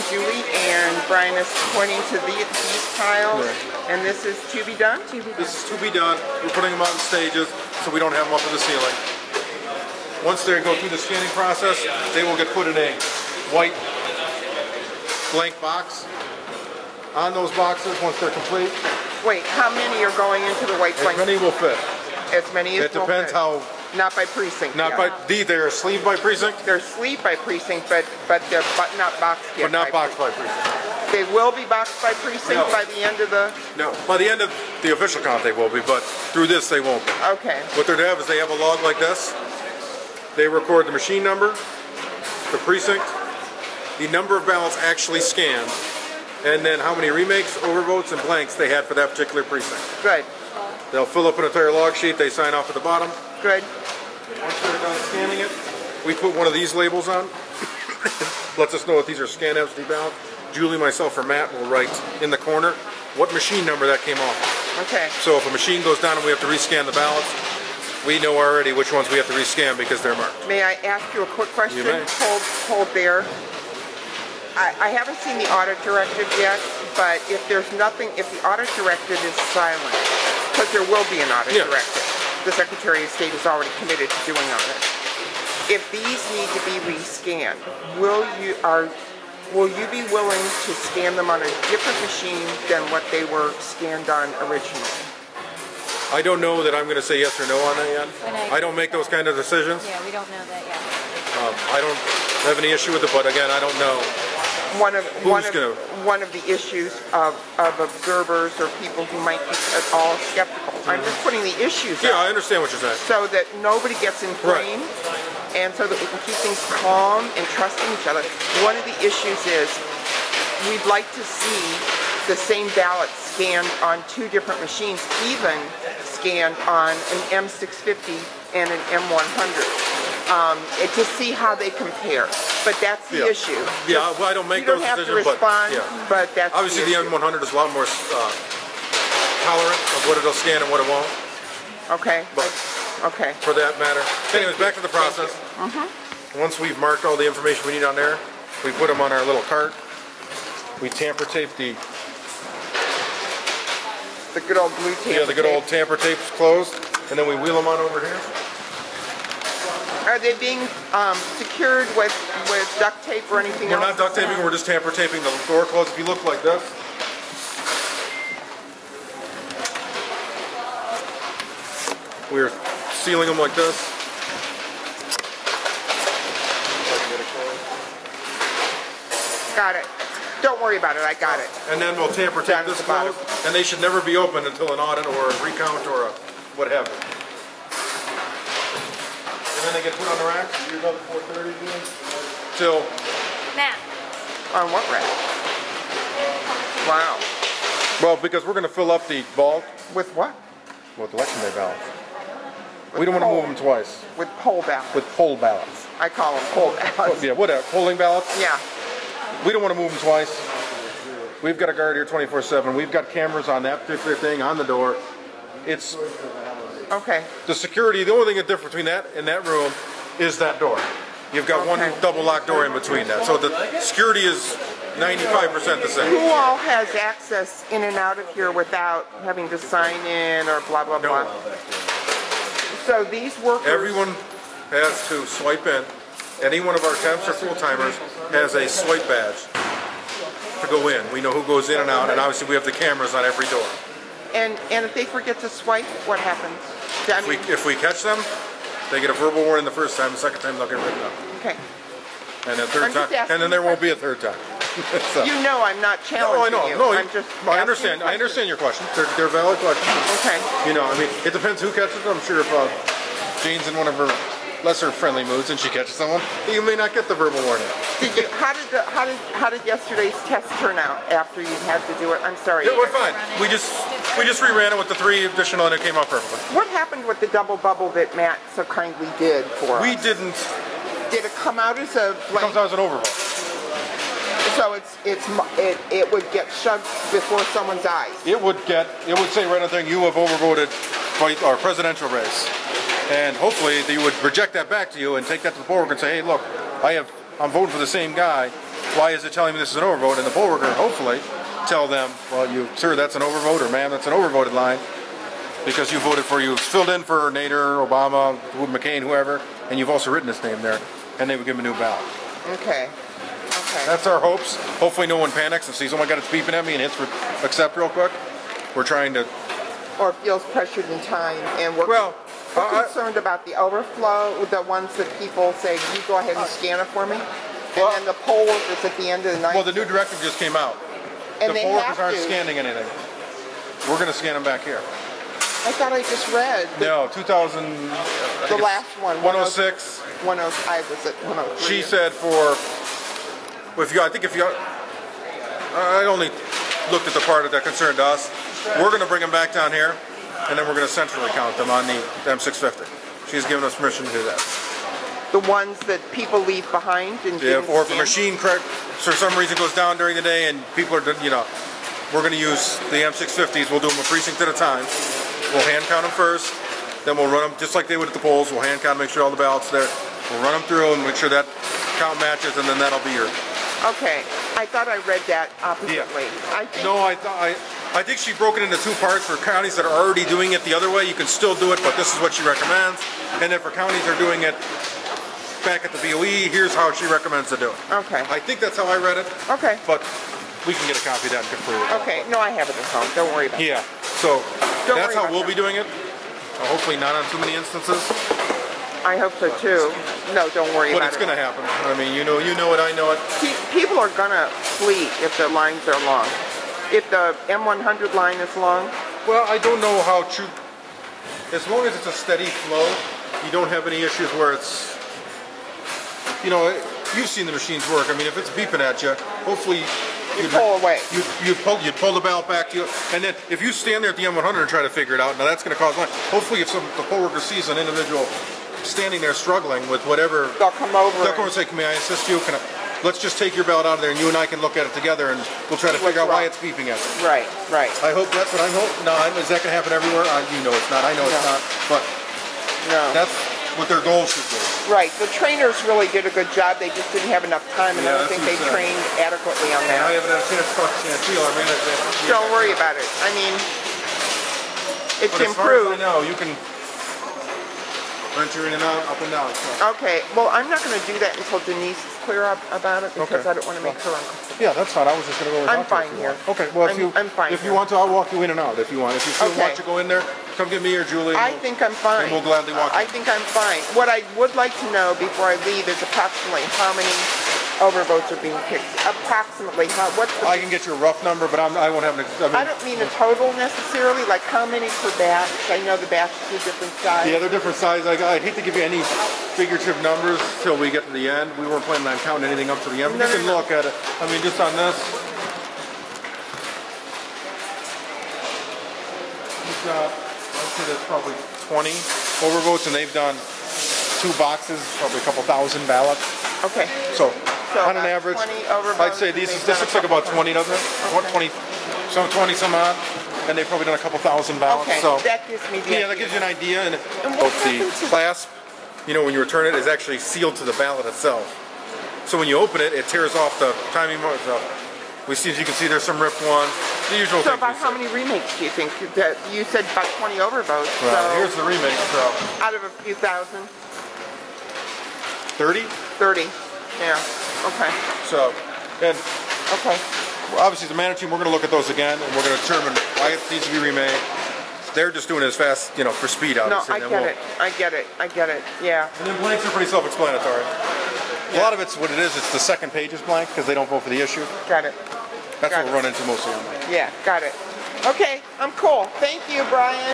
Julie, and Brian is pointing to these tiles, and this is to be done? This is to be done. We're putting them out in stages so we don't have them up in the ceiling. Once they go through the scanning process, they will get put in a white blank box. On those boxes, once they're complete. Wait, how many are going into the white blank? As many will fit. As many as will fit. It depends how. Not by precinct. Not by. They're sleeved by precinct. They're sleeved by precinct, but they're not boxed yet. But not boxed by precinct. They will be boxed by precinct by the end of the. No, by the end of the official count they will be, but through this they won't be. Okay. What they're to have is they have a log like this. They record the machine number, the precinct, the number of ballots actually scanned, and then how many remakes, overvotes, and blanks they had for that particular precinct. Good. They'll fill up an entire log sheet. They sign off at the bottom. Good. Once they're done scanning it, we put one of these labels on. Lets us know if these are scanned absentee ballots. Julie, myself, or Matt will write in the corner what machine number that came off of. Okay. So if a machine goes down and we have to rescan the ballots, we know already which ones we have to rescan because they're marked. May I ask you a quick question? You may. Hold there. I haven't seen the audit directive yet, but if there's nothing, if the audit directive is silent, because there will be an audit directive, the Secretary of State is already committed to doing audits. If these need to be rescanned, will you be willing to scan them on a different machine than what they were scanned on originally? I don't know that I'm going to say yes or no on that yet. I don't make those kind of decisions. Yeah, we don't know that yet. I don't have any issue with it, but again, I don't know. One of the issues of observers or people who might be at all skeptical. I'm just putting the issues out. Yeah, I understand what you're saying. So that nobody gets inflamed, and so that we can keep things calm and trusting each other. One of the issues is we'd like to see the same ballot scanned on two different machines, even scanned on an M650 and an M100. To see how they compare. But that's the issue. Yeah, well, I don't make those decisions, you don't have to respond, but that's obviously the M100 is a lot more tolerant of what it'll scan and what it won't. Okay. But okay. For that matter. Anyways, back to the process. Once we've marked all the information we need on there, we put them on our little cart. We tamper tape the good old blue tape. Yeah, the good old tamper tape's closed, and then we wheel them on over here. Are they being secured with duct tape or anything else? We're not duct taping, we're just tamper taping the door closed. If you look like this, we're sealing them like this. Got it. Don't worry about it, I got it. And then we'll tamper tape this closed, and they should never be opened until an audit or a recount or a what have you. And then they get put on the rack. You're about 4:30 again. Till. Matt. On what rack? Wow. Well, because we're going to fill up the vault. With what? With election day ballots. We don't want to move them twice. With poll ballots. With poll ballots. I call them poll ballots. Yeah, whatever. Polling ballots? Yeah. We don't want to move them twice. We've got a guard here 24/7. We've got cameras on that particular thing on the door. It's okay. The security. The only thing that's different between that and that room is that door. You've got one double locked door in between that, so the security is 95% the same. Who all has access in and out of here without having to sign in or blah blah blah? So these workers. Everyone has to swipe in. Any one of our temps or full-timers has a swipe badge to go in. We know who goes in and out, and obviously we have the cameras on every door. And if they forget to swipe, what happens? If we catch them, they get a verbal warning the first time. The second time they'll get written up. Okay. And the third time, and then there won't be a third time. So. You know I'm not challenging you. No, I'm just I understand. I understand your questions. They're valid questions. Okay. You know, I mean, it depends who catches them. I'm sure if Jane's in one of her lesser friendly moods and she catches someone, you may not get the verbal warning. How did yesterday's test turn out after you had to do it? I'm sorry. Yeah, we're fine. We just reran it with the 3 additional and it came out perfectly. What happened with the double bubble that Matt so kindly did for us? We didn't. Did it come out as a blank? It comes out as an overvote. So it would get shoved before someone's eyes. It would say right on there, you have overvoted our presidential race. And hopefully they would reject that back to you and take that to the board and say, hey, look, I'm voting for the same guy. why is it telling me this is an overvote? And the poll worker, hopefully, tell them, well, sir, that's an overvote, or ma'am, that's an overvoted line, because you filled in for Nader, Obama, McCain, whoever, and you've also written his name there, and they would give him a new ballot. Okay. Okay. That's our hopes. Hopefully no one panics and sees, oh my God, it's beeping at me, and hits accept real quick. We're trying to... Or feels pressured in time, and we're concerned about the overflow, the ones that people say, you go ahead and scan it for me, and then the poll workers at the end of the night. Well, the new directive just came out. And the poll workers aren't scanning anything. We're going to scan them back here. I thought I just read. No, 2000... The last one. 106. 105 was it? 103. She said I only looked at the part that concerned us. We're going to bring them back down here, and then we're going to centrally count them on the M650. She's given us permission to do that. The ones that people leave behind and or if a machine for some reason goes down during the day and people are, we're going to use the M650s. We'll do them a precinct at a time. We'll hand count them first, then we'll run them just like they would at the polls. We'll hand count, make sure all the ballots are there. We'll run them through and make sure that count matches, and then that'll be your... Okay, I thought I read that oppositely. Yeah. I think she broke it into two parts. For counties that are already doing it the other way, you can still do it, but this is what she recommends. And then for counties that are doing it back at the BOE, here's how she recommends to do it. Okay. I think that's how I read it. Okay. But we can get a copy of that and confirm it. Okay. No, I have it at home. Don't worry about it. Yeah. So that's how we'll be doing it. Hopefully not on too many instances. I hope so too. No, don't worry about it. But it's going to happen. I mean, you know it, I know it. People are going to flee if the lines are long. If the M100 line is long. Well, I don't know how true. As long as it's a steady flow, you don't have any issues where it's, you've seen the machines work. I mean, if it's beeping at you, hopefully you pull away. You'd pull the ballot back to you, and then if you stand there at the M100 and try to figure it out, now that's going to cause line. Hopefully, if the poll worker sees an individual standing there struggling with whatever, they'll come over. They'll come and say, "May I assist you? Let's just take your ballot out of there, and you and I can look at it together, and we'll try to figure out why it's beeping at you." Right. I hope that's what I'm hoping. No, is that going to happen everywhere? It's not. I know it's not. But that's what their goal should be. Right. The trainers really did a good job. They just didn't have enough time, and I don't think they trained adequately on that. I haven't had a chance to talk to Chantil. I mean, don't worry about it. I mean, it's improved. As far as I know, you can rent your in and out, up and down. So. Okay. Well, I'm not going to do that until Denise is clear up about it because I don't want to make her uncomfortable. Yeah, that's fine. I was just going to go over. I'm fine here. Okay. Well, I'm fine. If you want to, I'll walk you in and out. If you want. If you still want to go in there, come get me or Julie. I think I'm fine. And we'll gladly walk you. I think I'm fine. What I would like to know before I leave is approximately how many overvotes are being picked. Approximately, I can get you a rough number, but I won't have an. I don't mean a total necessarily. Like how many per batch? I know the batches are different size. Yeah, they're different size. I'd hate to give you any figurative numbers till we get to the end. We weren't planning on counting anything up to the end. You can look at it. I mean, just on this. We've got, I'd say there's probably 20 overvotes, and they've done 2 boxes, probably a couple thousand ballots. Okay. So on an average, I'd say this looks like about 20, doesn't it? What, 20, some 20 some odd, and they've probably done a couple thousand ballots. Okay, so that gives me the idea. that gives you an idea. And what the clasp, when you return it, is actually sealed to the ballot itself. So when you open it, it tears off the timing mark. So we see, as you can see, there's some ripped ones. The usual. So about how many remakes do you think? That you said about 20 overvotes. Well, so here's the remake. So out of a few thousand. 30. 30. Yeah. Okay. So, and okay. Obviously, the management team, we're going to look at those again, and we're going to determine why it needs to be remade. They're just doing it as fast, for speed, obviously. No, I get it. Yeah. And then blanks are pretty self-explanatory. Yeah. A lot of it's what it is. It's the second page is blank because they don't vote for the issue. Got it. That's what we run into mostly on that. Yeah, got it. Okay, I'm cool. Thank you, Brian.